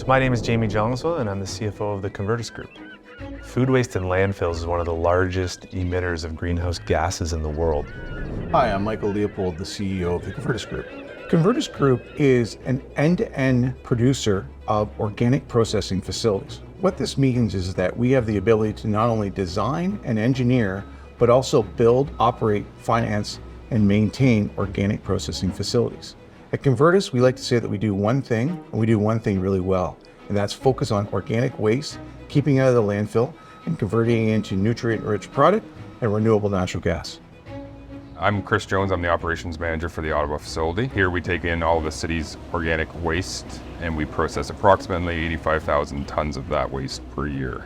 So my name is Jamie Jongswell and I'm the CFO of the Convertus Group. Food waste in landfills is one of the largest emitters of greenhouse gases in the world. Hi, I'm Michael Leopold, the CEO of the Convertus Group. Convertus Group is an end-to-end producer of organic processing facilities. What this means is that we have the ability to not only design and engineer, but also build, operate, finance, and maintain organic processing facilities. At Convertus, we like to say that we do one thing, and we do one thing really well, and that's focus on organic waste, keeping it out of the landfill, and converting it into nutrient-rich product and renewable natural gas. I'm Chris Jones, I'm the operations manager for the Ottawa facility. Here we take in all of the city's organic waste and we process approximately 85,000 tons of that waste per year.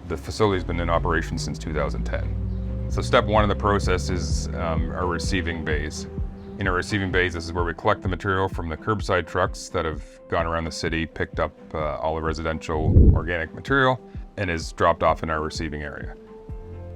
The facility's been in operation since 2010. So step one of the process is our receiving bays. In our receiving bays, this is where we collect the material from the curbside trucks that have gone around the city, picked up all the residential organic material, and is dropped off in our receiving area.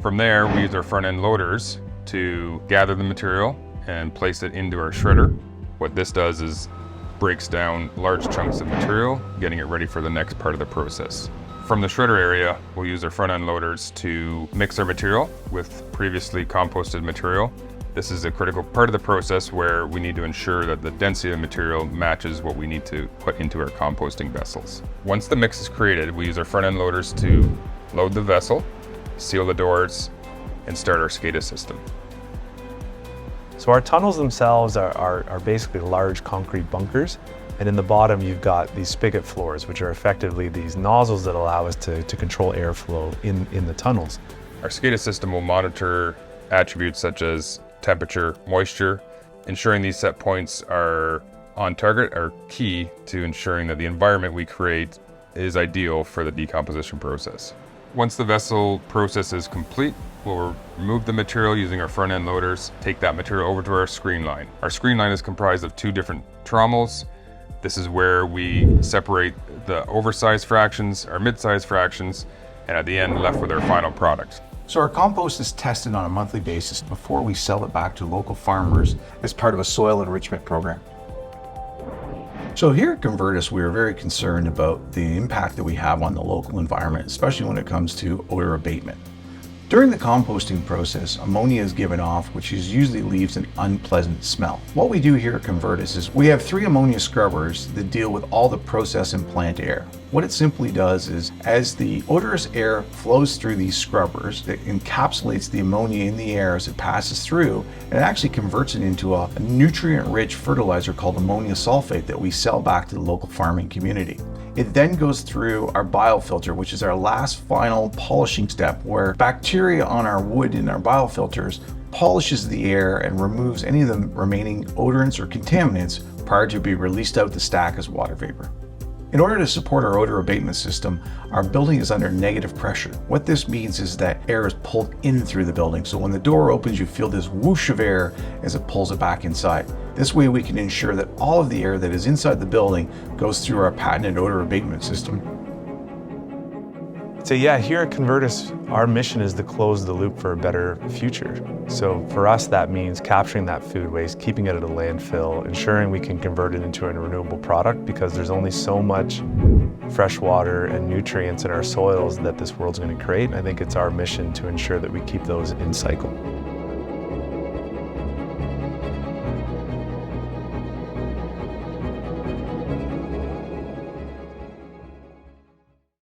From there, we use our front-end loaders to gather the material and place it into our shredder. What this does is breaks down large chunks of material, getting it ready for the next part of the process. From the shredder area, we'll use our front-end loaders to mix our material with previously composted material. This is a critical part of the process where we need to ensure that the density of the material matches what we need to put into our composting vessels. Once the mix is created, we use our front-end loaders to load the vessel, seal the doors, and start our SCADA system. So our tunnels themselves are basically large concrete bunkers, and in the bottom you've got these spigot floors, which are effectively these nozzles that allow us to control airflow in the tunnels. Our SCADA system will monitor attributes such as temperature, moisture. Ensuring these set points are on target are key to ensuring that the environment we create is ideal for the decomposition process. Once the vessel process is complete, we'll remove the material using our front-end loaders, take that material over to our screen line. Our screen line is comprised of two different trommels. This is where we separate the oversized fractions, our mid-sized fractions, and at the end left with our final product. So our compost is tested on a monthly basis before we sell it back to local farmers as part of a soil enrichment program. So here at Convertus, we are very concerned about the impact that we have on the local environment, especially when it comes to odor abatement. During the composting process, ammonia is given off, which usually leaves an unpleasant smell. What we do here at Convertus is we have 3 ammonia scrubbers that deal with all the process and plant air. What it simply does is, as the odorous air flows through these scrubbers, it encapsulates the ammonia in the air as it passes through, and it actually converts it into a nutrient-rich fertilizer called ammonia sulfate that we sell back to the local farming community. It then goes through our biofilter, which is our last final polishing step, where bacteria on our wood in our biofilters polishes the air and removes any of the remaining odorants or contaminants prior to being released out the stack as water vapor. In order to support our odor abatement system, our building is under negative pressure. What this means is that air is pulled in through the building. So when the door opens, you feel this whoosh of air as it pulls it back inside. This way we can ensure that all of the air that is inside the building goes through our patented odor abatement system. So yeah, here at Convertus, our mission is to close the loop for a better future. So for us, that means capturing that food waste, keeping it at a landfill, ensuring we can convert it into a renewable product, because there's only so much fresh water and nutrients in our soils that this world's going to create. And I think it's our mission to ensure that we keep those in cycle.